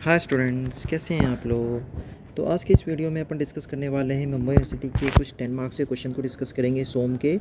Hi students, कैसे हैं आप लोग। तो आज की इस वीडियो में अपन डिस्कस करने वाले हैं मुंबई यूनिवर्सिटी के कुछ 10 मार्क्स के क्वेश्चन को डिस्कस करेंगे सोम के।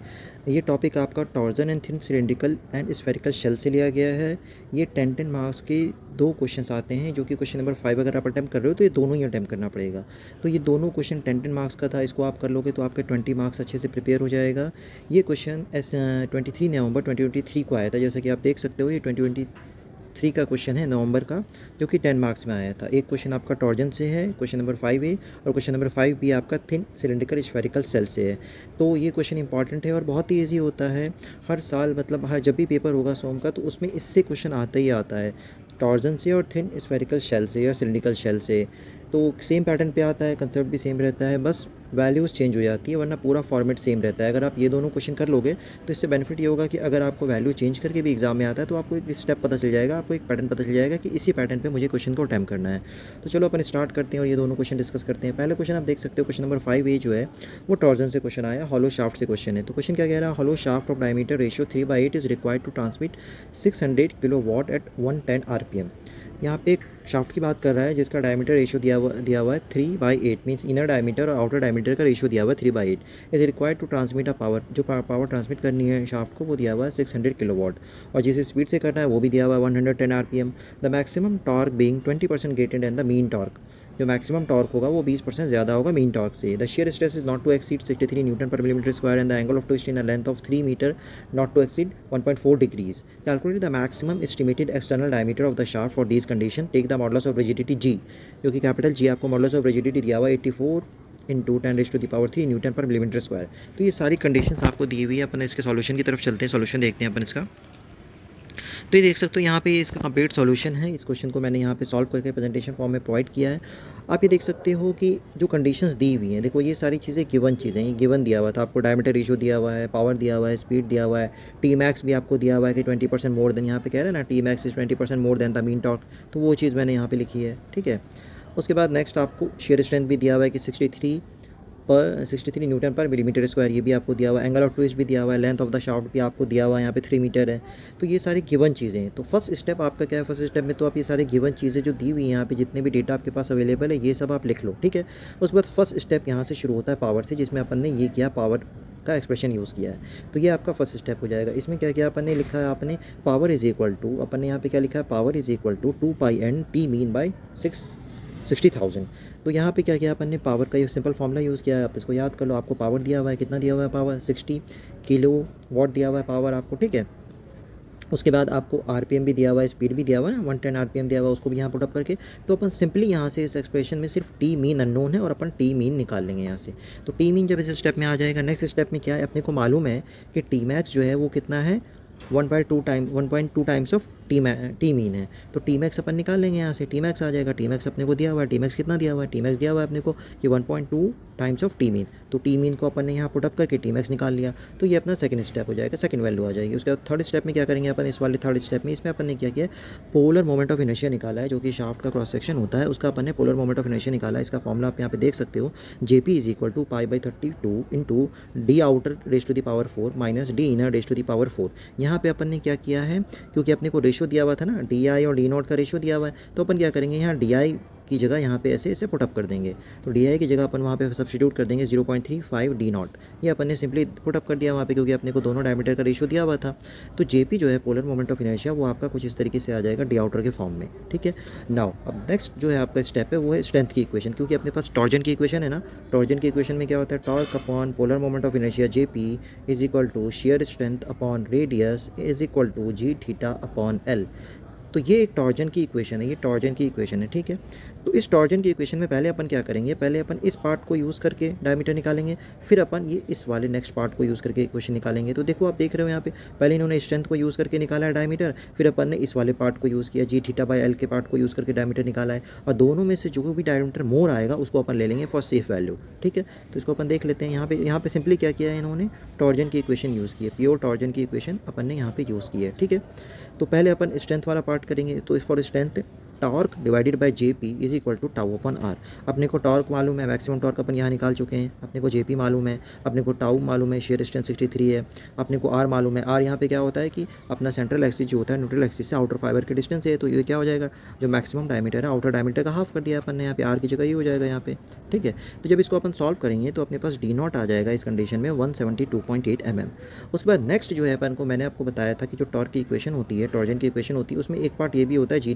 ये टॉपिक आपका torsion and thin cylindrical and spherical shell से लिया गया है। ये 10 मार्क्स के दो क्वेश्चंस आते हैं, जो कि क्वेश्चन नंबर 5 अगर आप अटैम्प्ट कर रहे हो तो ये दोनों ही अटैम्प्ट करना पड़ेगा। तो ये दोनों क्वेश्चन 10 मार्क्स का था, इसको आप कर लोगे तो आपके 20 मार्क्स अच्छे से प्रिपेयर हो जाएगा। ये क्वेश्चन 23 नवंबर 2023 को आया था, जैसा कि आप देख सकते हो। ये 2023 का क्वेश्चन है नवंबर का, जो कि 10 मार्क्स में आया था। एक क्वेश्चन आपका टॉर्जन से है, क्वेश्चन नंबर 5A, और क्वेश्चन नंबर 5B आपका थिन सिलेंड्रिकल स्फेरिकल सेल से है। तो ये क्वेश्चन इंपॉर्टेंट है और बहुत ही ईजी होता है। हर साल मतलब हर जब भी पेपर होगा सोम का, तो उसमें इससे क्वेश्चन आता ही आता है, टॉर्जन से और थिन स्फेरिकल शेल से या सिलेंड्रिकल शेल से। तो सेम पैटर्न पे आता है, कंसेप्ट भी सेम रहता है, बस वैल्यूज़ चेंज हो जाती है, वरना पूरा फॉर्मेट सेम रहता है। अगर आप ये दोनों क्वेश्चन कर लोगे तो इससे बेनिफिट ये होगा कि अगर आपको वैल्यू चेंज करके भी एग्जाम में आता है तो आपको एक स्टेप पता चल जाएगा, आपको एक पैटर्न पता चल जाएगा कि इसी पैटर्न पे मुझे क्वेश्चन को अटैम्प्ट करना है। तो चलो अपन स्टार्ट करते हैं और ये दोनों क्वेश्चन डिस्कस करते हैं। पहले क्वेश्चन आप देख सकते हो, क्वेश्चन नंबर 5A जो है वो टॉर्जन से क्वेश्चन आया, हॉलो शाफ्ट से क्वेश्चन है। तो क्वेश्चन क्या कह रहा है, hollow shaft of diameter ratio 3/8 is required to transmit 600 kilowatt at 110 RPM। यहाँ पे एक शाफ्ट की बात कर रहा है जिसका डायमीटर रेशियो दिया हुआ है 3/8, मीन्स इनर डायमीटर और आउटर डायमीटर का रेशियो दिया हुआ है 3/8। Is required to transmit a power, जो पावर ट्रांसमिट करनी है शाफ्ट को वो दिया हुआ है 600 किलोवाट, और जिस स्पीड से करना है वो भी दिया हुआ है 110 RPM। The maximum torque being 20% greater than the mean torque, जो मैक्सिमम टॉर्क होगा वो 20% ज़्यादा होगा मीन टॉर्क से। The shear stress is not to exceed 63 newton per millimetre square and the angle of twist in a length of 3 metre not to exceed 1.4 degrees. Calculate the maximum estimated external diameter of the shaft for this condition. Take the modulus of rigidity G, जो कि capital G आपको modulus of rigidity दिया हुआ है 84 into 10⁻³ Newton per millimetre square. तो ये सारी conditions आपको दी हुई है। अपन इसके सॉल्यूशन की तरफ चलते हैं, सॉल्यूशन देखते हैं अपन इसका। तो ये देख सकते हो यहाँ पे इसका कंप्लीट सॉल्यूशन है। इस क्वेश्चन को मैंने यहाँ पे सॉल्व करके प्रेजेंटेशन फॉर्म में प्रोवाइड किया है। आप ये देख सकते हो कि जो कंडीशंस दी हुई हैं, देखो ये सारी चीज़ें गिवन चीज़ें, ये गिवन दिया हुआ था आपको, डायमीटर रेशियो दिया हुआ है, पावर दिया हुआ है, स्पीड दिया हुआ है, टी मैक्स भी आपको दिया हुआ है कि 20% मोर देन, यहाँ पे कह रहे हैं ना T max is 20% more than the mean torque, तो वो चीज़ मैंने यहाँ पे लिखी है। ठीक है, उसके बाद नेक्स्ट आपको शेयर स्ट्रेंथ भी दिया हुआ है कि 63 न्यूटन पर मिलीमीटर स्क्वायर, ये भी आपको दिया हुआ है। एंगल ऑफ ट्विस्ट भी दिया हुआ है, लेंथ ऑफ द शाफ्ट भी आपको दिया हुआ है, यहाँ पे 3 मीटर है। तो ये सारी गिवन चीज़ें हैं। तो फर्स्ट स्टेप आपका क्या है, फर्स्ट स्टेप में तो आप ये सारी गिवन चीज़ें जो दी हुई हैं यहाँ पे, जितने भी डेटा आपके पास अवेलेबल है ये सब आप लिख लो। ठीक है, उसके बाद फर्स्ट स्टेप यहाँ से शुरू होता है पावर से, जिसमें अपन ने ये किया, पावर का एक्सप्रेशन यूज़ किया है। तो ये आपका फर्स्ट स्टेप हो जाएगा। इसमें क्या किया अपन ने, लिखा है आपने पावर इज इक्वल टू, अपन ने यहाँ पे क्या लिखा है, power is equal to 2πn T mean by 60,000। तो यहाँ पे क्या किया अपन ने, पावर का ये सिंपल फॉर्मूला यूज़ किया है, आप इसको याद कर लो। आपको पावर दिया हुआ है, कितना दिया हुआ है पावर, 60 किलो वाट दिया हुआ है पावर आपको। ठीक है, उसके बाद आपको RPM भी दिया हुआ है, स्पीड भी दिया हुआ है ना, 110 RPM दिया हुआ है, उसको भी यहाँ पुट अप करके। तो अपन सिंपली यहाँ से इस एक्सप्रेशन में सिर्फ टी मीन अननोन है और अपन टी मीन निकाल लेंगे यहाँ से। तो टी मीन जब इस स्टेप में आ जाएगा, नेक्स्ट स्टेप में क्या है, अपने को मालूम है कि टी मैक्स जो है वो कितना है, 1.2 टाइम्स ऑफ टी मीन है। तो टी मैक्स अपन निकाल लेंगे यहाँ से, टी मैक्स आ जाएगा। टी मैक्स अपने को दिया हुआ है, टी मैक्स कितना दिया हुआ है, टी मैक्स दिया हुआ है अपने को ये 1.2 टाइम्स ऑफ टी मीन। तो टी मीन को अपन ने यहाँ पुट अप करके टी मैक्स निकाल लिया। तो ये अपना सेकंड स्टेप हो जाएगा, सेकंड वैल्यू आ जाएगी। उसके बाद थर्ड स्टेप में क्या करेंगे अपन, इस वाले थर्ड स्टेप में इसमें अपन ने क्या किया, पोलर मोमेंट ऑफ इनर्शिया निकाला है, जो कि शाफ्ट का क्रॉस सेक्शन होता है, उसका अपन ने पोलर मोमेंट ऑफ इनर्शिया निकाला है। इसका फॉर्मूला आप यहाँ पे देख सकते हो, JP is equal to π/32 into D outer raise to the power 4 minus D inner raise to the power 4। यहाँ पे अपन ने क्या किया है, क्योंकि अपने को रेशियो दिया हुआ था ना, DI और D0 का रेशियो दिया हुआ है, तो अपन क्या करेंगे, यहाँ DI की जगह यहाँ पे ऐसे ऐसे पुटअप कर देंगे। तो DI की जगह अपन वहाँ पे सब्स्टिट्यूट कर देंगे 0.35 D0। ये अपन ने सिंपली पुटअप कर दिया वहाँ पे, क्योंकि अपने को दोनों डायमीटर का रेशियो दिया हुआ था। तो JP जो है पोलर मोमेंट ऑफ इनर्शिया, वो आपका कुछ इस तरीके से आ जाएगा डी आउटर के फॉर्म में। ठीक है, नाउ अब नेक्स्ट जो है आपका स्टेप है वो है स्ट्रेंथ की इक्वेशन, क्योंकि अपने पास टॉर्जन की इक्वेशन है ना। टॉर्जन की इक्वेशन में क्या होता है, torque upon polar moment of inertia JP is equal to shear strength upon radius is equal to G theta upon L। तो ये एक टॉर्जन की इक्वेशन है, ये टॉर्जन की इक्वेशन है। ठीक है, तो इस टॉर्जन की इक्वेशन में पहले अपन क्या करेंगे, पहले अपन इस पार्ट को यूज़ करके डायमीटर निकालेंगे, फिर अपन ये इस वाले नेक्स्ट पार्ट को यूज़ करके इक्वेशन निकालेंगे। तो देखो आप देख रहे हो यहाँ पे, पहले इन्होंने स्ट्रेंथ को यूज़ करके निकाला है डायमीटर, फिर अपन ने इस वाले पार्ट को यूज़ किया, G थीटा बाई L के पार्ट को यूज़ करके डायमीटर निकाला है, और दोनों में से जो भी डायमीटर मोर आएगा उसको अपन ले लेंगे फॉर सेफ वैल्यू। ठीक है, तो इसको अपन देख लेते हैं। यहाँ पे सिंपली क्या किया है इन्होंने, टॉर्जन की इक्वेशन यूज़ की है, प्योर टॉर्जन की इक्वेशन अपन ने यहाँ पे यूज़ की है। ठीक है, तो पहले अपन स्ट्रेंथ वाला पार्ट करेंगे। तो for strength torque divided by J P is equal to tau upon R. अपने को टॉर्क मालूम है, मैक्सिमम टॉर्क अपन यहाँ निकाल चुके हैं, अपने को जे पी मालूम है, अपने को टाउ मालूम है, शेयर डिस्टेंस 63 है, अपने को आर मालूम है। आर यहाँ पे क्या होता है कि अपना सेंट्रल एक्सिस जो होता है न्यूट्रल एक्सिस से आउटर फाइबर की डिस्टेंस है, तो ये क्या हो जाएगा, जो मैक्सिमम डायमीटर है आउटर डायमीटर का हाफ कर दिया अपन ने यहाँ पे, आर की जगह ये हो जाएगा यहाँ पे, ठीक है। तो जब इसको अपन सॉल्व करेंगे तो अपने पास डी नॉट आ जाएगा इस कंडीशन में 172.8 mm। उसके बाद नेक्स्ट जो है अपन को, मैंने आपको बताया था कि जो टॉर्क की इक्वेशन होती है, टॉर्जन की इक्वेशन होती है, उसमें एक पार्ट ये भी होता है जी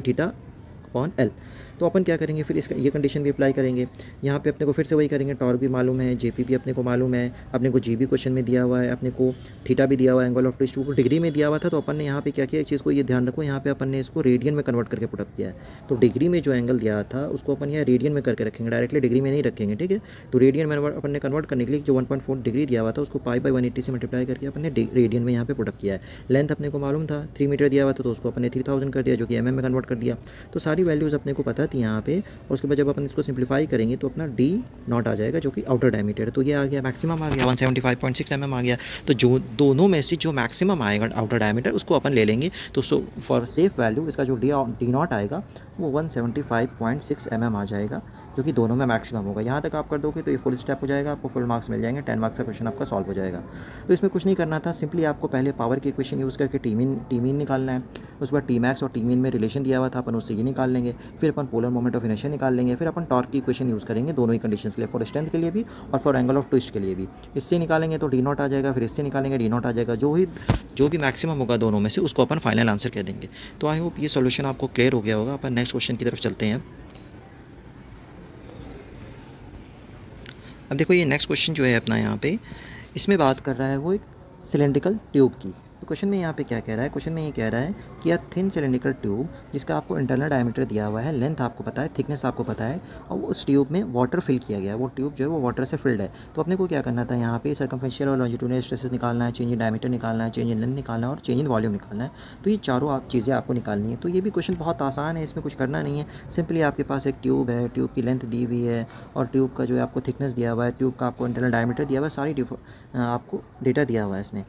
थीटा अपॉन एल। तो अपन क्या करेंगे फिर, इसका ये कंडीशन भी अप्लाई करेंगे। यहाँ पे अपने को फिर से वही करेंगे, टॉर्क भी मालूम है, जेपी भी अपने को मालूम है, अपने को जी भी क्वेश्चन में दिया हुआ है, अपने को थीटा भी दिया हुआ है, एंगल ऑफ ट्विस्ट को डिग्री में दिया हुआ था। तो अपन ने यहाँ पे क्या किया, एक चीज़ को ये ध्यान रखो, यहाँ पे अपन ने इसको रेडियन में कन्वर्ट करके पुटअप किया है। तो डिग्री में जो एंगल दिया था उसको अपन यहाँ रेडियन में करके रखेंगे, डायरेक्टली डिग्री में नहीं रखेंगे, ठीक है। तो रेडियन में अपन ने कन्वर्ट करने के लिए जो 1.4 डिग्री दिया हुआ था उसको पाई बाई 180 से मल्टीप्लाई करके अपन ने रेडियन में यहाँ पे पुटअप किया है। लेंथ अपने को मालूम था 3 मीटर दिया हुआ था, तो उसको अपन ने 3000 कर दिया, जो कि एमएम में कन्वर्ट कर दिया। तो सारी वैल्यूज़ अपने को पता थी यहाँ पे। और उसके बाद जब अपन इसको सिंप्लीफाई करेंगे तो अपना डी नॉट आ जाएगा, जो कि आउटर डायमीटर है। तो ये आ गया, मैक्सिमम आ गया 175.6 mm आ गया। तो जो दोनों में से जो मैक्सिमम आएगा आउटर डायमीटर उसको अपन ले लेंगे। तो फॉर सेफ वैल्यू इसका जो डी नॉट आएगा वो 175.6 mm आ जाएगा, जो कि दोनों में मैक्सिमम होगा। यहाँ तक आप कर दोगे तो ये फुल स्टेप हो जाएगा, आपको फुल मार्क्स मिल जाएंगे, 10 मार्क्स का क्वेश्चन आपका सॉल्व हो जाएगा। तो इसमें कुछ नहीं करना था, सिंपली आपको पहले पावर की इक्वेशन यूज़ करके टी मीन निकालना है। उसके बाद टी मैक्स और टी मीन में रिलेशन दिया हुआ था, अपन उससे ये निकाल लेंगे। फिर अपन पोलर मोमेंट ऑफ इनर्शिया निकाल लेंगे। फिर अपन टॉर्क की इक्वेशन यूज़ करेंगे दोनों ही कंडीशंस के लिए, फॉर स्ट्रेंथ के लिए भी और फॉर एंगल ऑफ ट्विस्ट के लिए भी। इससे निकालेंगे तो डी नॉट आ जाएगा, फिर इससे निकालेंगे डी नॉट आ जाएगा। जो भी मैक्सिमम होगा दोनों में से उसको अपन फाइनल आंसर कह देंगे। तो आई होप ये सोल्यूशन आपको क्लियर हो गया होगा। अपन नेक्स्ट क्वेश्चन की तरफ चलते हैं। अब देखो ये नेक्स्ट क्वेश्चन जो है अपना यहाँ पे, इसमें बात कर रहा है वो एक सिलेंड्रिकल ट्यूब की। तो क्वेश्चन में यहाँ पे क्या कह रहा है, क्वेश्चन में ये कह रहा है कि एक थिन सिलेंड्रिकल ट्यूब जिसका आपको इंटरनल डायमीटर दिया हुआ है, लेंथ आपको पता है, थिकनेस आपको पता है, और उस ट्यूब में वाटर फिल किया गया है। वो ट्यूब जो है वो वाटर से फिल्ड है। तो अपने को क्या करना था, यहाँ पे सर्कमफेरेंशियल और लॉन्जिट्यूडिनल स्ट्रेसेस निकालना है, चेंज इन डायमीटर निकालना है, चेंज इन लेंथ निकालना है और चेंज इन वॉल्यूम निकालना है। तो ये चारों चीज़ें आपको निकालनी है। तो ये भी क्वेश्चन बहुत आसान है, इसमें कुछ करना नहीं है। सिंपली आपके पास एक ट्यूब है, ट्यूब की लेंथ दी हुई है और ट्यूब का जो है आपको थिकनेस दिया हुआ है, ट्यूब का आपको इंटरनल डायमीटर दिया हुआ है, सारी आपको डेटा दिया हुआ है इसमें।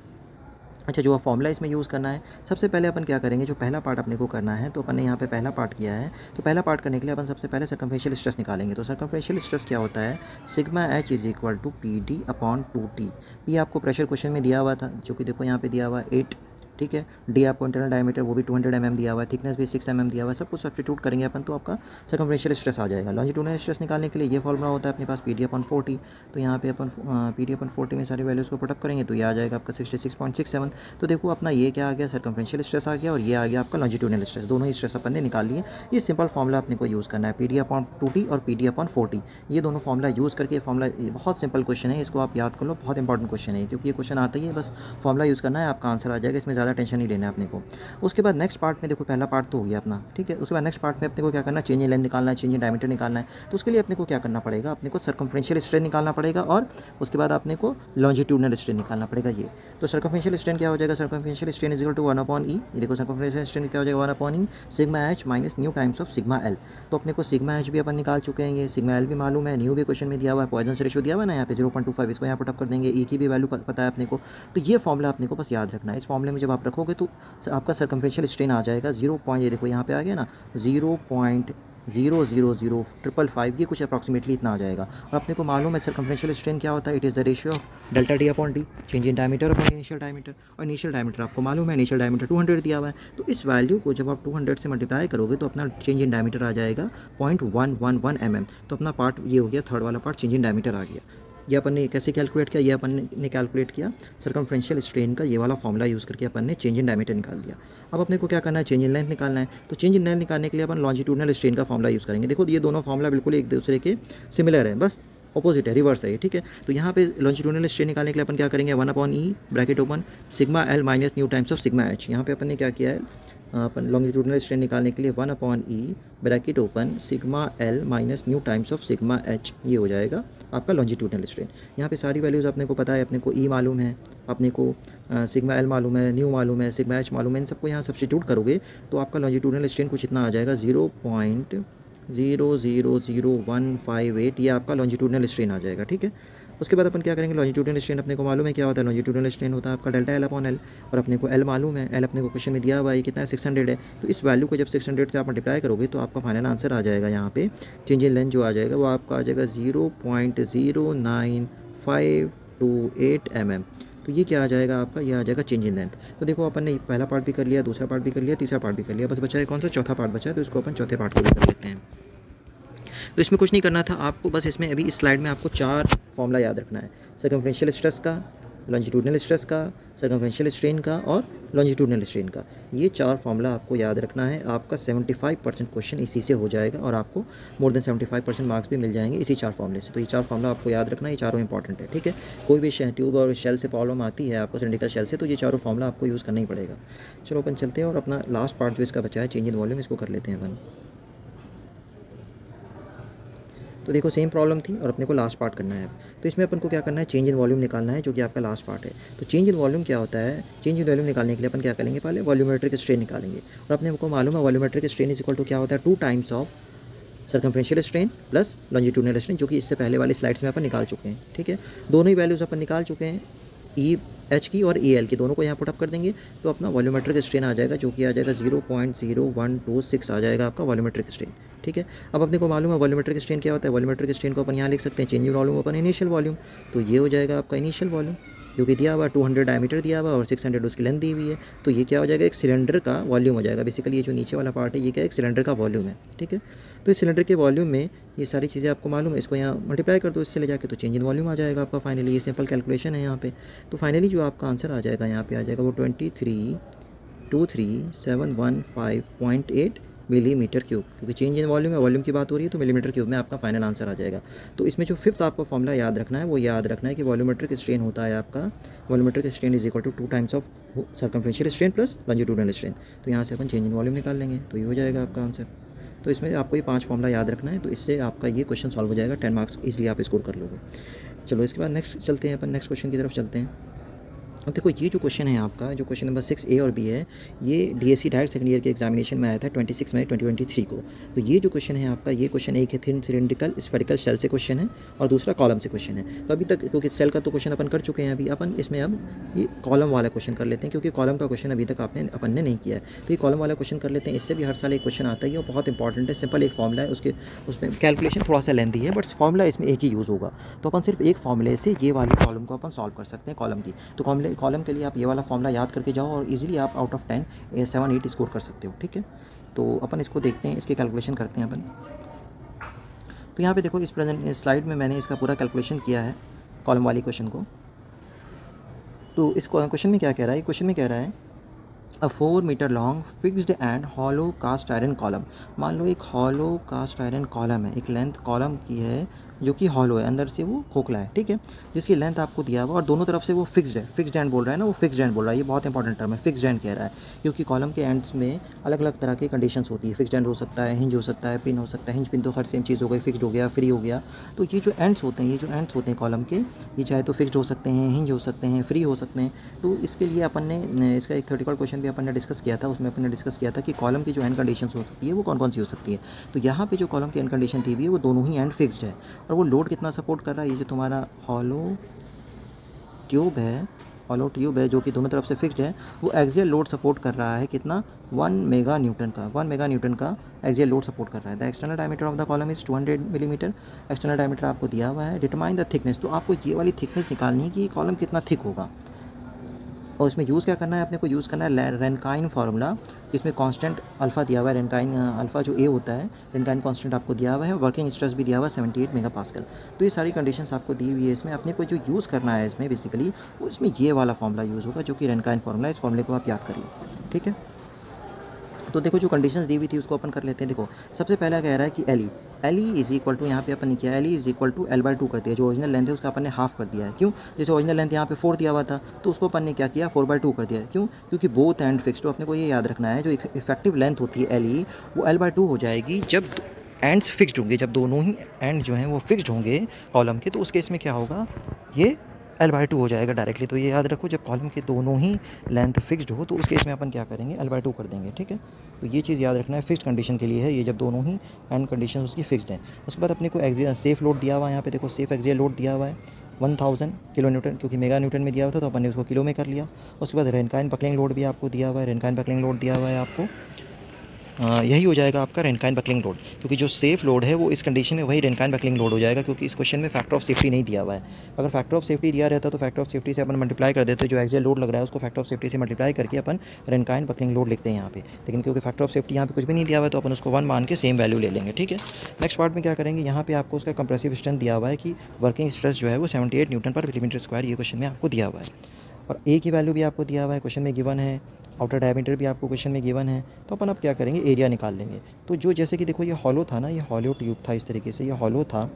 अच्छा, जो फॉर्मूला इसमें यूज़ करना है, सबसे पहले अपन क्या करेंगे, जो पहला पार्ट अपने को करना है, तो अपन ने यहाँ पे पहला पार्ट किया है। तो पहला पार्ट करने के लिए अपन सबसे पहले सर्कमफेरेंशियल स्ट्रेस निकालेंगे। तो सर्कमफेरेंशियल स्ट्रेस क्या होता है, sigma H is equal to P D upon 2T। ये आपको प्रेशर क्वेश्चन में दिया हुआ था, जो कि देखो यहाँ पे दिया हुआ है 8, ठीक है। डी आपको इंटरनल डायमीटर वो भी 200 mm दिया हुआ है, थिकनेस भी 6 mm दिया हुआ है। सब कुछ सब्स्टिट्यूट करेंगे अपन तो आपका सर्कमफेरेंशियल स्ट्रेस आ जाएगा। लॉन्जिट्यूडिनल स्ट्रेस निकालने के लिए ये फॉर्मूला होता है अपने पास PD/40। तो यहाँ पे अपन PD/40 में सारी वैल्यूज़ को पुटअप करेंगे तो ये आ जाएगा आपका 66.67। तो देखो अपना ये क्या आ गया, सर्कमफेरेंशियल स्ट्रेस आ गया और ये आ गया आपका लॉन्जिट्यूडिनल स्ट्रेस। दोनों ही स्ट्रेस अपन ने निकाल लिए। ये सिंपल फॉर्मूला अपने को यूज़ करना है, PD/2T और PD/40। ये दोनों फॉर्मूला यूज़ करके, फॉर्मूला बहुत सिंपल क्वेश्चन है, इसको आप याद कर लो, बहुत इंपॉर्टेंट क्वेश्चन है क्योंकि ये क्वेश्चन आता ही है, बस फॉर्मूला यूज़ करना है, आपका आंसर आ जाएगा। इसमें ज़्यादा टेंशन नहीं लेना है अपने को। उसके बाद नेक्स्ट पार्ट में देखो, पहला पार्ट तो हो गया अपना, ठीक है। उसके बाद नेक्स्ट पार्ट में अपने को क्या करना है, चेंज इन लेंथ निकालना है, चेंज इन डायमीटर निकालना है। तो उसके लिए अपने को क्या करना पड़ेगा, अपने को सर्कमफेरेंशियल स्ट्रेन निकालना पड़ेगा और उसके बाद अपने को लॉन्जिट्यूडिनल स्ट्रेन निकालना पड़ेगा। ये तो सर्कमफेरेंशियल स्ट्रेन क्या हो जाएगा, circumferential strain is equal to 1/E। ये देखो सर्कमफेरेंशियल स्ट्रेन क्या हो जाएगा, 1/E sigma H minus nu times of sigma L. तो अपने को सिग्मा एच भी अपन निकाल चुके हैं, ये सिग्मा एल भी मालूम है, न्यू भी क्वेश्चन में दिया हुआ है, पॉइजन रेशियो दिया हुआ है ना यहाँ पे 0.25, इसको यहाँ पुटअप कर देंगे। ई की भी वैल्यू पता है अपने को। तो ये फॉर्मूला अपने को बस याद रखना है। इस फॉर्मूले में जब आप रखोगे तो आपका सर्कमफेरेंशियल स्ट्रेन आ जाएगा 0. ये देखो यहाँ पे आ गया ना 0.000555, ये कुछ अप्रॉक्सीमेटली इतना आ जाएगा। और अपने को मालूम है सर्कमफेरेंशियल स्ट्रेन क्या होता है, it is the ratio of delta D upon D, change in diameter upon initial diameter. और इनिशियल डायमीटर आपको मालूम है, इनिशियल डायमीटर 200 दिया हुआ है। तो इस वैल्यू को जब आप 200 से मल्टीप्लाई करोगे तो अपना चेंज इन डायमीटर आ जाएगा 0.111 mm। तो अपना पार्ट ये हो गया, थर्ड वाला पार्ट चेंज इन डायमीटर आ गया। ये अपन ने कैसे कैलकुलेट किया, ये अपन ने कैलकुलेट किया सर्कमफेरेंशियल स्ट्रेन का ये वाला फॉर्मूला यूज़ करके अपन ने चेंज इन डायमीटर निकाल दिया। अब अपने को क्या करना है, चेंज इन लेंथ निकालना है। तो चेंज इन लेंथ निकालने के लिए अपन लॉन्जिट्यूडिनल स्ट्रेन का फॉर्मूला यूज़ करेंगे। देखो ये दोनों फॉर्मूला बिल्कुल एक दूसरे के सिमिलर है, बस ऑपोजिट है, रिवर्स है, ठीक है। तो यहाँ पे लॉन्जिट्यूडिनल स्ट्रेन निकालने के लिए अपन क्या करेंगे, 1/E bracket open sigma L minus nu times of sigma H. यहाँ पे अपन ने क्या किया है, अपन लॉन्जिट्यूडिनल स्ट्रेन निकालने के लिए 1/E bracket open sigma L minus nu times of sigma H, ये हो जाएगा आपका लॉन्जिट्यूडिनल स्ट्रेन। यहाँ पे सारी वैल्यूज़ अपने को पता है, अपने को E मालूम है, अपने को सिग्मा एल मालूम है, न्यू मालूम है, सिग्मा एच मालूम है। इन सबको यहाँ सब्स्टिट्यूट करोगे तो आपका लॉन्जिट्यूडिनल स्ट्रेन कुछ इतना आ जाएगा 0.0000158, ये आपका लॉन्जिट्यूडिनल स्ट्रेन आ जाएगा, ठीक है। उसके बाद अपन क्या करेंगे, लॉन्जिट्यूडनल स्ट्रेन अपने को मालूम है क्या होता है, लॉन्जिट्यूडनल स्ट्रेन होता है आपका डेल्टा एल अपॉन एल, और अपने को एल मालूम है, एल अपने को क्वेश्चन में दिया हुआ है कितना है 600 है। तो इस वैल्यू को जब 600 से आप मल्टीप्लाई करोगे तो आपका फाइनल आंसर आ जाएगा यहाँ पे, चेंज इन लेंथ जो आ जाएगा वो आपका आ जाएगा 0.09528 mm। तो ये क्या आ जाएगा आपका, ये आ जाएगा चेंज इन लेंथ। तो देखो अपन ने पहला पार्ट भी कर लिया, दूसरा पार्ट भी कर लिया, तीसरा पार्ट भी कर लिया, बस बचा है कौन सा, चौथा पार्ट बचा है। तो इसको अपन चौथे पार्ट को भी कर लेते हैं। तो इसमें कुछ नहीं करना था आपको, बस इसमें अभी इस स्लाइड में आपको 4 फॉर्मूला याद रखना है, सर्कमफ्रेंशियल स्ट्रेस का, लॉन्जिट्यूडनल स्ट्रेस का, सर्कमफ्रेंशियल स्ट्रेन का और लॉन्जिट्यूडनल स्ट्रेन का। ये 4 फॉर्मूला आपको याद रखना है। आपका 75% क्वेश्चन इसी से हो जाएगा और आपको मोर देन 75% मार्क्स भी मिल जाएंगे इसी 4 फॉर्मूले से। तो ये 4 फॉर्मूला आपको याद रखना है, ये चारों इंपॉर्टेंट है, ठीक है। कोई भी ट्यूब और शेल से प्रॉब्लम आती है आपको, सिलिंड्रिकल शेल से, तो ये चारों फॉर्मूला आपको यूज़ करना ही पड़ेगा। चलो अपन चलते हैं और अपना लास्ट पार्ट जो इसका बचा है, चेंज इन वॉल्यूम, इसको कर लेते हैं अपन। तो देखो सेम प्रॉब्लम थी और अपने को लास्ट पार्ट करना है। तो इसमें अपन को क्या करना है, चेंज इन वॉल्यूम निकालना है, जो कि आपका लास्ट पार्ट है। तो चेंज इन वॉल्यूम क्या होता है, चेंज इन वॉल्यूम निकालने के लिए अपन क्या करेंगे, पहले वॉल्यूमेट्रिक स्ट्रेन निकालेंगे। और अपने को मालूम है volumetric strain is equal to क्या होता है, 2 times of circumferential strain plus longitudinal strain, जो कि इससे पहले वाली स्लाइड्स में अपन निकाल चुके हैं, ठीक है। दोनों ही वैल्यूज़ अपन निकाल चुके हैं, ई एच की और ई एल की, दोनों को यहाँ पुटअप कर देंगे तो अपना वॉल्यूमेट्रिक स्ट्रेन आ जाएगा, जो कि आ जाएगा 0.0126 आ जाएगा आपका वॉल्यूमेट्रिक स्ट्रेन, ठीक है। अब अपने को मालूम है वॉल्यूमेट्रिक स्ट्रेन क्या होता है, वॉल्यूमेट्रिक स्ट्रेन को अपन यहाँ लिख सकते हैं change in volume upon initial volume. तो ये हो जाएगा आपका इनिशियल वॉल्यूम, जो कि दिया हुआ 200 डायमीटर दिया हुआ और 600 उसकी लेंथ दी हुई है। तो ये क्या हो जाएगा, एक सिलेंडर का वॉल्यूम हो जाएगा। बेसिकली ये जो नीचे वाला पार्ट है ये क्या है, एक सिलेंडर का वॉल्यूम है, ठीक है। तो इस सिलेंडर के वॉल्यूम में ये सारी चीज़ें आपको मालूम है, इसको यहाँ मल्टीप्लाई कर दो इससे ले जाके, तो चेंज इन वॉल्यूम आ जाएगा आपका फाइनली। ये सिंपल कैलकुलेशन है यहाँ पे। तो फाइनली जो आपका आंसर आ जाएगा यहाँ पे आ जाएगा वो 23,23715.8 मिलीमीटर क्यूब, क्योंकि चेंज इन वॉल्यूम है, वॉल्यूम की बात हो रही है, तो मिलीमीटर क्यूब में आपका फाइनल आंसर आ जाएगा। तो इसमें जो फिफ्थ आपको फॉर्मूला याद रखना है, वो याद रखना है कि वॉल्यूमेट्रिक स्ट्रेन होता है आपका, volumetric strain is equal to 2 times of circumferential strain plus longitudinal strain. तो यहाँ से अपन चेंज इन वॉल्यूम निकाल लेंगे, तो ये हो जाएगा आपका आंसर। तो इसमें आपको ये 5 फॉर्मूला याद रखना है, तो इससे आपका ये क्वेश्चन सॉल्व हो जाएगा, 10 मार्क्स इसलिए आप स्कोर कर लोगे। चलो इसके बाद नेक्स्ट चलते हैं अपन, नेक्स्ट क्वेश्चन की तरफ चलते हैं। अब देखो ये जो क्वेश्चन है आपका, जो क्वेश्चन नंबर 6A और B है, ये डीएससी डायरेक्ट सेकंड ईयर के एग्जामिनेशन में आया था 26 मई 2023 को। तो ये जो क्वेश्चन है आपका, ये क्वेश्चन एक है थिन सिलेंड्रिकल स्फेरिकल शेल से क्वेश्चन है और दूसरा कॉलम से क्वेश्चन है। तो अभी तक क्योंकि सेल का तो क्वेश्चन अपन कर चुके हैं, अभी अपन इसमें अब ये कॉलम वाला क्वेश्चन कर लेते हैं, क्योंकि कॉलम का क्वेश्चन अभी तक अपन ने नहीं किया है। तो ये कॉलम वाला क्वेश्चन कर लेते हैं। इससे भी हर साल एक क्वेश्चन आता है और बहुत इंपॉर्टेंट है, सिंपल एक फॉर्मूला है, उसमें कैलकुलेशन थोड़ा सा लेंथी है, बट फॉर्मूला इसमें एक ही यूज़ होगा। तो अपन सिर्फ एक फॉर्मूले से ये वाली प्रॉब्लम को अपन सॉल्व कर सकते हैं कॉलम की। तो कॉलम के लिए आप ये वाला फॉर्मूला याद करके जाओ और इजीली आप आउट ऑफ 10 7-8 स्कोर कर सकते हो, ठीक है। तो अपन इसको देखते हैं, इसकी कैलकुलेशन करते हैं अपन। तो यहाँ पे देखो इस स्लाइड में मैंने इसका पूरा कैलकुलेशन किया है कॉलम वाली क्वेश्चन को। तो इस क्वेश्चन में क्या कह रहा है, क्वेश्चन में कह रहा है a 4 metre long fixed end hollow cast iron column. मान लो एक हॉलो कास्ट आयरन कॉलम है, एक लेंथ कॉलम की है जो कि हॉलो है, अंदर से वो खोखला है, ठीक है, जिसकी लेंथ आपको दिया हुआ और दोनों तरफ से वो फिक्स्ड है। फिक्स्ड एंड बोल रहा है ना, वो फिक्स्ड एंड बोल रहा है, ये बहुत इंपॉर्टेंट टर्म है, फिक्स्ड एंड कह रहा है, क्योंकि कॉलम के एंड्स में अलग अलग तरह की कंडीशंस होती है। फिक्स्ड एंड हो सकता है, हिंज हो सकता है, पिन हो सकता है। हिंज पिन तो हर सेम चीज़ हो गई, फिक्स्ड हो गया, फ्री हो गया। तो ये जो एंड्स होते हैं कॉलम के, ये चाहे तो फिक्स्ड हो सकते हैं, हिंज हो सकते हैं, फ्री हो सकते हैं। तो इसके लिए अपन ने इसका एक थ्योरेटिकल क्वेश्चन भी अपन ने डिस्कस किया था, उसमें अपन ने डिस्कस किया था कि कॉलम की जो एंड कंडीशंस हो सकती है वो कौन कौन सी हो सकती है। तो यहाँ पे जो कॉलम की एंड कंडीशन दी हुई है वो दोनों ही एंड फिक्स्ड है और वो लोड कितना सपोर्ट कर रहा है, ये जो तुम्हारा हॉलो ट्यूब है जो कि दोनों तरफ से फिक्स्ड है, वो एक्सियल लोड सपोर्ट कर रहा है कितना, 1 मेगा न्यूटन का एक्सियल लोड सपोर्ट कर रहा है। The external diameter of the column is 200 millimetre. External diameter आपको दिया हुआ है। डिटरमाइन द थिकनेस, तो आपको ये वाली थिकनेस निकालनी है कि कॉलम कितना थिक होगा। और इसमें यूज़ क्या करना है, अपने को यूज़ करना है रेनकाइन फार्मूला, जिसमें कांस्टेंट अल्फ़ा दिया हुआ है। रेनकाइन अल्फ़ा जो ए होता है, रेनकाइन कांस्टेंट आपको दिया हुआ है। वर्किंग स्ट्रेस भी दिया हुआ है 78 मेगापास्कल। तो ये सारी कंडीशंस आपको दी हुई है। इसमें अपने को जो यूज़ करना है इसमें बेसिकली, वो इसमें ये वाला फार्मूला यूज़ होगा, जो कि रेनकाइन फार्मूला है। इस फार्मूले को आप याद करिए, ठीक है। तो देखो जो कंडीशंस दी हुई थी उसको अपन कर लेते हैं। देखो सबसे पहला कह रहा है कि L E is equal to, यहाँ पे अपन ने किया L E is equal to L/2 कर दिया। जो ओरिजिनल लेंथ है उसका अपन ने हाफ कर दिया है। क्यों, जैसे ओरिजिनल लेंथ यहाँ पे 4 दिया हुआ था, तो उसको अपन ने क्या किया, 4/2 कर दिया। क्यों, क्योंकि बोथ एंड फिक्स। तो अपने को ये याद रखना है, जो इफेक्टिव लेंथ होती है एल ई, वो L/2 हो जाएगी जब एंड्स फिक्स्ड होंगे, जब दोनों ही एंड जो हैं वो फिक्स्ड होंगे कॉलम के। तो उस केस में क्या होगा, ये L/2 हो जाएगा डायरेक्टली। तो ये याद रखो, जब कॉलम के दोनों ही लेंथ फिक्स्ड हो तो उस केस में अपन क्या करेंगे, L/2 कर देंगे, ठीक है। तो ये चीज़ याद रखना है, फिक्स्ड कंडीशन के लिए है ये, जब दोनों ही एंड कंडीशन उसकी फिक्स्ड हैं। उसके बाद अपने को सेफ लोड दिया हुआ है, यहाँ पे देखो सेफ एक्सियल लोड दिया हुआ है 1000 किलो न्यूटन, क्योंकि मेगा न्यूटन में दिया हुआ था तो अपन ने उसको किलो में कर लिया। उसके बाद रेनकाइन बकलिंग लोड भी आपको दिया हुआ है, रेनकाइन बकलिंग लोड दिया हुआ है आपको, यही हो जाएगा आपका रेनकाइन बकलिंग लोड, क्योंकि जो सेफ लोड है वो इस कंडीशन में वही रेनकाइन बकलिंग लोड हो जाएगा, क्योंकि इस क्वेश्चन में फैक्टर ऑफ सेफ्टी नहीं दिया हुआ है। अगर फैक्टर ऑफ सेफ्टी दिया रहता तो फैक्टर ऑफ सेफ्टी से अपन मल्टीप्लाई कर देते, जो एक्सियल लोड लग रहा है उसको फैक्टर ऑफ सेफ्टी से मल्टीप्लाई करके अपन रेनकाइन बकलिंग लोड लिखते हैं यहाँ पे। लेकिन क्योंकि फैक्टर ऑफ सेफ्टी यहाँ पे कुछ भी नहीं दिया हुआ है तो अपन उसको 1 मान के सेम वैल्यू ले लेंगे, ठीक है। नेक्स्ट पार्ट में क्या करेंगे, यहाँ पे आपको उसका कंप्रेसिव स्ट्रेंथ दिया हुआ है कि वर्किंग स्ट्रेस जो है वो 78 न्यूटन पर मिलीमीटर स्क्वायर, ये क्वेश्चन में आपको दिया हुआ है। और ए की वैल्यू भी आपको दिया हुआ है, क्वेश्चन में गिवन है। आउटर डायमीटर भी आपको क्वेश्चन में गिवन है। तो अपन अब क्या करेंगे, एरिया निकाल लेंगे। तो जो जैसे कि देखो ये हॉलो था ना, ये हॉलो ट्यूब था, इस तरीके से ये हॉलो था।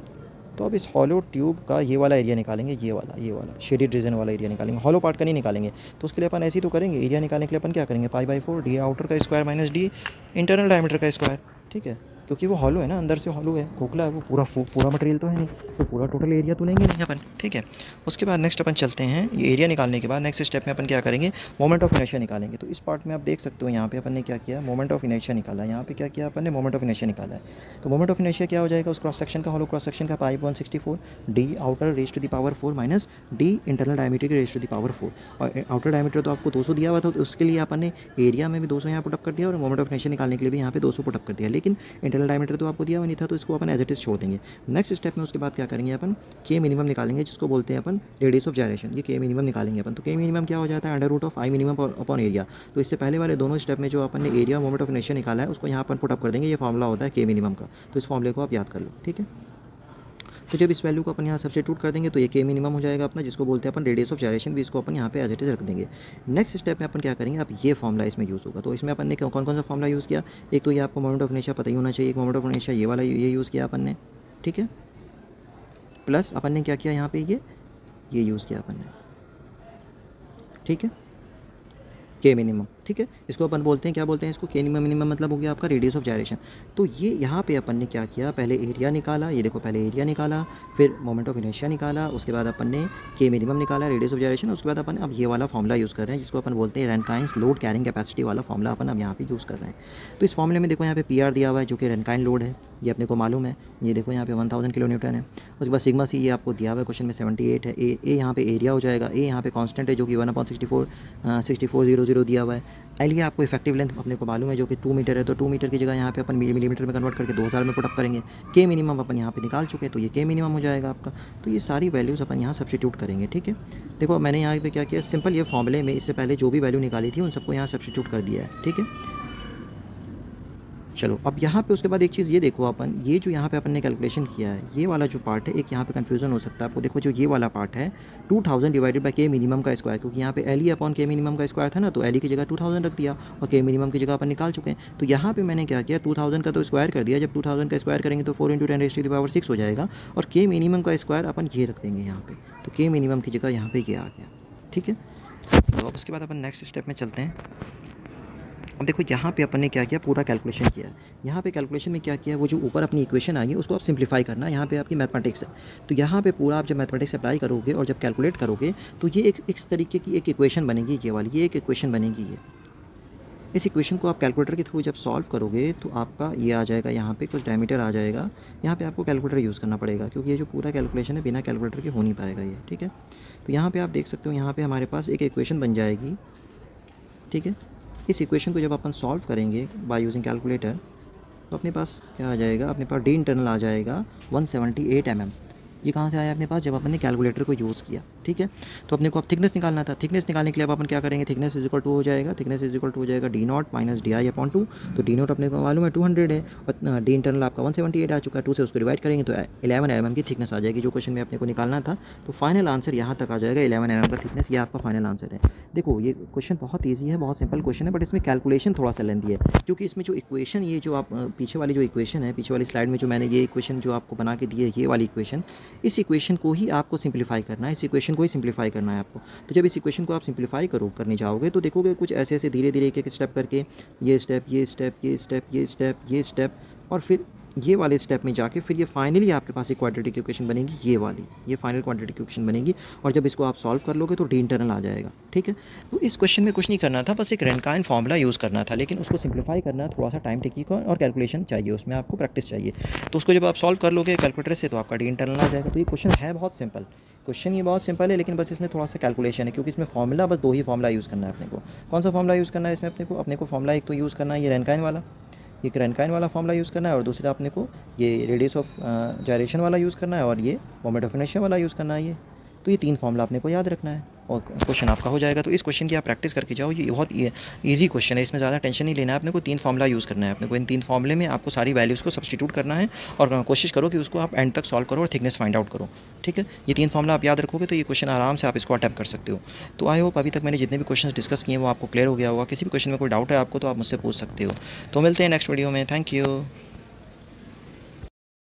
तो अब इस हॉलो ट्यूब का ये वाला एरिया निकालेंगे, ये वाला शेडेड रीजन वाला एरिया निकालेंगे, हॉलो पार्ट का नहीं निकालेंगे। तो उसके लिए अपन ऐसे ही तो करेंगे, एरिया निकालने के लिए अपन क्या करेंगे, π/4 डी आउटर का square minus D internal diameter का स्क्वायर, ठीक है। क्योंकि वो हॉलो है ना, अंदर से हॉलो है, खोखला है, वो पूरा मटेरियल तो है नहीं, तो पूरा टोटल एरिया तो लेंगे नहीं अपन, ठीक है। उसके बाद नेक्स्ट अपन चलते हैं, ये एरिया निकालने के बाद नेक्स्ट स्टेप में अपन क्या करेंगे, मोमेंट ऑफ इनर्शिया निकालेंगे। तो इस पार्ट में आप देख सकते हो यहाँ पे अपन ने क्या किया, मोमेंट ऑफ इनर्शिया निकाला है। यहाँ पे क्या किया अपन ने, मोमेंट ऑफ इनर्शिया निकाला है। तो मोमेंट ऑफ इनर्शिया क्या हो जाएगा, उस क्रॉस सेक्शन का, हॉलो क्रॉस सेक्शन का π/164 D outer raise to the power 4 minus D internal diameter की रेज टू द पावर 4। और आउटर डायमीटर तो आपको 200 दिया हुआ था, तो उसके लिए अपन ने एरिया में भी 200 यहाँ पुटअप कर दिया और मोमेंट ऑफ इनर्शिया निकालने के लिए भी यहाँ पे 200 पुटअप कर दिया। लेकिन इंटरनल डायमीटर तो आपको दिया हुआ नहीं था, तो इसको अपन एज इट इज छोड़ देंगे। नेक्स्ट स्टेप में उसके बाद क्या करेंगे अपन, के मिनिमम निकालेंगे, जिसको बोलते हैं अपन रेडियस ऑफ जायरेशन। ये के मिनिमम निकालेंगे अपन। तो के मिनिमम क्या हो जाता है, under root of I minimum upon area. तो इससे पहले वाले दोनों स्टेप में जो अपन ने एरिया मोमेंट ऑफ इनर्शिया निकाला है उसको यहाँ अपन पुटअप कर देंगे। ये फॉर्मूला होता है के मिनिमम का, तो इस फॉर्मूले को आप याद कर लो, ठीक है। तो जब इस वैल्यू को अपन यहाँ सब्स्टिट्यूट कर देंगे तो ये के मिनिमम हो जाएगा अपना, जिसको बोलते हैं अपन रेडियस ऑफ जायरेशन, भी इसको अपन यहाँ पे एज इट इज रख देंगे। नेक्स्ट स्टेप में अपन क्या करेंगे, अब ये फॉर्मूला इसमें यूज़ होगा। तो इसमें अपन ने कौन कौन सा फॉर्मूला यूज़ किया, एक तो ये आपको मोमेंट ऑफ इनर्शिया पता ही होना चाहिए, एक मोमेंट ऑफ इनर्शिया ये वाला ये यूज़ किया अपन ने, ठीक है। प्लस अपन ने क्या किया यहाँ पे, ये यूज़ किया अपन ने, ठीक है, के मिनिमम, ठीक है। इसको अपन बोलते हैं, क्या बोलते हैं इसको, के मिनिमम मतलब हो गया आपका रेडियस ऑफ जायरेशन। तो ये यहाँ पे अपन ने क्या किया, पहले एरिया निकाला, ये देखो पहले एरिया निकाला, फिर मोमेंट ऑफ इनर्शिया निकाला, उसके बाद अपन ने के मिनिमम निकाला, रेडियस ऑफ जायरेशन। उसके बाद अपन अब ये वाला फॉर्मूला यूज़ कर रहे हैं, जिसको अपन बोलते हैं रेनकाइंस लोड कैरिंग कैपेसिटी वाला फॉर्मूला अपन अब यहाँ पे यूज़ कर रहे हैं। तो इस फॉर्मूले में देखो यहाँ पे PR दिया हुआ है, जो कि रेनकाइन लोड है, ये अपने को मालूम है। ये देखो यहाँ पे 1000 किलो न्यूटन है। उसके बाद सिग्मा सी ये आपको दिया हुआ है क्वेश्चन में 78 है। ए यहाँ पे एरिया हो जाएगा, ए यहाँ पे कांस्टेंट है जो कि 1/64 दिया हुआ है। एल ये आपको इफेक्टिव लेंथ अपने को मालूम है जो कि 2 मीटर है, तो 2 मीटर की जगह यहाँ पे अपन मिलीमीटर में कन्वर्ट करके 2000 में पुटअप करेंगे। के मिनिमम अपन यहाँ पे निकाल चुके हैं, तो ये के मिनिमम हो जाएगा आपका। तो ये सारी वैल्यूज़ अपन यहाँ सब्स्टिट्यूट करेंगे, ठीक है। देखो मैंने यहाँ पे क्या किया, सिंपल ये फॉर्मूले में इससे पहले जो भी वैल्यू निकाली थी उन सबको यहाँ सब्स्टिट्यूट कर दिया है, ठीक है। चलो अब यहाँ पे उसके बाद एक चीज़ ये देखो अपन, ये जो यहाँ पे अपन ने कैलकुलेशन किया है, ये वाला जो पार्ट है, एक यहाँ पे कन्फ्यूजन हो सकता है आपको। देखो जो ये वाला पार्ट है 2000 डिवाइडेड बाय के मिनिमम का स्क्वायर, क्योंकि यहाँ पे एल ई अपॉन के मिनिमम का स्क्वायर था ना, तो एल ई की जगह 2000 रख दिया और के मिनिमम की जगह अपन निकाल चुके हैं। तो यहाँ पे मैंने क्या किया, 2000 का तो स्क्वायर कर दिया। जब 2000 का स्क्वायर करेंगे तो 4 × 10⁻⁶ हो जाएगा, और के मिनिमम का स्क्वायर अपन ये रख देंगे यहाँ पे। तो के मिनिमम की जगह यहाँ पे ये आ गया, ठीक है। तो अब उसके बाद अपन नेक्स्ट स्टेप में चलते हैं। अब देखो यहाँ पे अपन ने क्या किया, पूरा कैलकुलेशन किया। यहाँ पे कैलकुलेशन में क्या किया, वो जो ऊपर अपनी इक्वेशन आई है उसको आप सिंप्लीफाई करना। यहाँ पे आपकी मैथमेटिक्स है, तो यहाँ पे पूरा आप जब मैथमेटिक्स अप्लाई करोगे और जब कैलकुलेट करोगे तो ये एक इस तरीके की एक इक्वेशन बनेगी, ये वाली, ये एक इक्वेशन बनेगी। ये इस इक्वेशन को आप कैलकुलेटर के थ्रू जब सॉल्व करोगे तो आपका ये आ जाएगा, यहाँ पे कुछ डायमीटर आ जाएगा। यहाँ पे आपको कैलकुलेटर यूज़ करना पड़ेगा, क्योंकि ये जो पूरा कैलकुलेशन है बिना कैलकुलेटर के हो नहीं पाएगा ये, ठीक है। तो यहाँ पे आप देख सकते हो, यहाँ पे हमारे पास एक इक्वेशन बन जाएगी, ठीक है। इस इक्वेशन को जब अपन सॉल्व करेंगे बाय यूजिंग कैलकुलेटर तो अपने पास क्या आ जाएगा, अपने पास डी इंटरनल आ जाएगा 178 mm। ये कहाँ से आया अपने पास, जब अपन ने कैलकुलेटर को यूज़ किया, ठीक है। तो अपने को अब थिकनेस निकालना था। थिकनेस निकालने के लिए अब अपन क्या करेंगे, थिकनेस इज इक्वल टू हो जाएगा, थिकनेस इज इक्वल टू हो जाएगा D0 माइनस DI/2। तो D0 अपने को मालूम है 200 है, और डी इंटरनल आपका 178 आ चुका है। 2 से उसको डिवाइड करेंगे तो 11 mm की थिकनेस आ जाएगी, जो क्वेश्चन में अपने को निकालना था। तो फाइनल आंसर यहाँ तक आ जाएगा 11 mm का थिकनेस, ये आपका फाइनल आंसर है। देखो ये क्वेश्चन बहुत ईजी है, बहुत सिंपल क्वेश्चन है, बट इसमें कैलकुलेशन थोड़ा सा लेंदी है, क्योंकि इसमें जो इक्वेशन, ये जो आप पीछे वाली जो इक्वेशन है, पीछे वाली स्लाइड में जो मैंने ये इक्वेशन जो आपको बना के दी है, ये वाली इक्वेशन, इस इक्वेशन को ही आपको सिंप्लीफाई करना है, इस इक्वेशन को ही सिंप्लीफाई करना है आपको। तो जब इस इक्वेशन को आप सिंप्लीफाई करने जाओगे तो देखोगे कुछ ऐसे ऐसे धीरे धीरे एक स्टेप करके, ये स्टेप, ये स्टेप, ये स्टेप, ये स्टेप, ये स्टेप, और फिर ये वाले स्टेप में जाके फिर ये फाइनली आपके पास एक क्वाड्रेटिक इक्वेशन बनेगी, ये वाली, ये फाइनल क्वाड्रेटिक इक्वेशन बनेगी। और जब इसको आप सॉल्व कर लोगे तो डी इंटरनल आ जाएगा, ठीक है। तो इस क्वेश्चन में कुछ नहीं करना था, बस एक रेनकाइन फॉर्मूला यूज़ करना था, लेकिन उसको सिंप्लीफाई करना थोड़ा सा टाइम टेकिंग और कैलकुलेशन चाहिए, उसमें आपको प्रैक्टिस चाहिए। तो उसको जब आप सॉल्व कर लोगे कैलकुलेटर से तो आपका डी इंटरनल आ जाएगा। तो ये क्वेश्चन है बहुत सिंपल, क्वेश्चन ये बहुत सिंपल है, लेकिन बस इसमें थोड़ा सा कैलकुलेशन है, क्योंकि इसमें फार्मूला बस 2 ही फार्मूला यूज़ करना है अपने को। कौन सा फार्मूला यूज़ करना है इसमें अपने को फार्मूला एक तो यूज़ करना है ये रैनकाइन वाला, ये रैनकाइन वाला फार्मूला यूज़ करना है, और दूसरा अपने को ये रेडियस ऑफ जायरेशन वाला यूज़ करना है, और ये मोमेंट ऑफ इनर्शिया वाला यूज़ करना है ये। तो ये 3 फार्मूला अपने को याद रखना है और क्वेश्चन आपका हो जाएगा। तो इस क्वेश्चन की आप प्रैक्टिस करके जाओ, ये बहुत ईजी क्वेश्चन है, इसमें ज़्यादा टेंशन नहीं लेना है अपने को। 3 फार्मूला यूज़ करना है अपने को, इन 3 फार्मूले में आपको सारी वैल्यूज़ को सब्स्टिट्यूट करना है और कोशिश करो कि उसको आप एंड तक सॉल्व करो और थिकनेस फाइंड आउट करो। ठीक है, ये 3 फार्मूला आप याद रखोगे तो ये क्वेश्चन आराम से आप इसको अटेम्प्ट कर सकते हो। तो आई होप अभी तक मैंने जितने भी क्वेश्चन डिस्कस किए वो आपको क्लियर हो गया होगा। किसी भी क्वेश्चन में कोई डाउट है आपको तो आप मुझसे पूछ सकते हो। तो मिलते हैं नेक्स्ट वीडियो में। Thank you.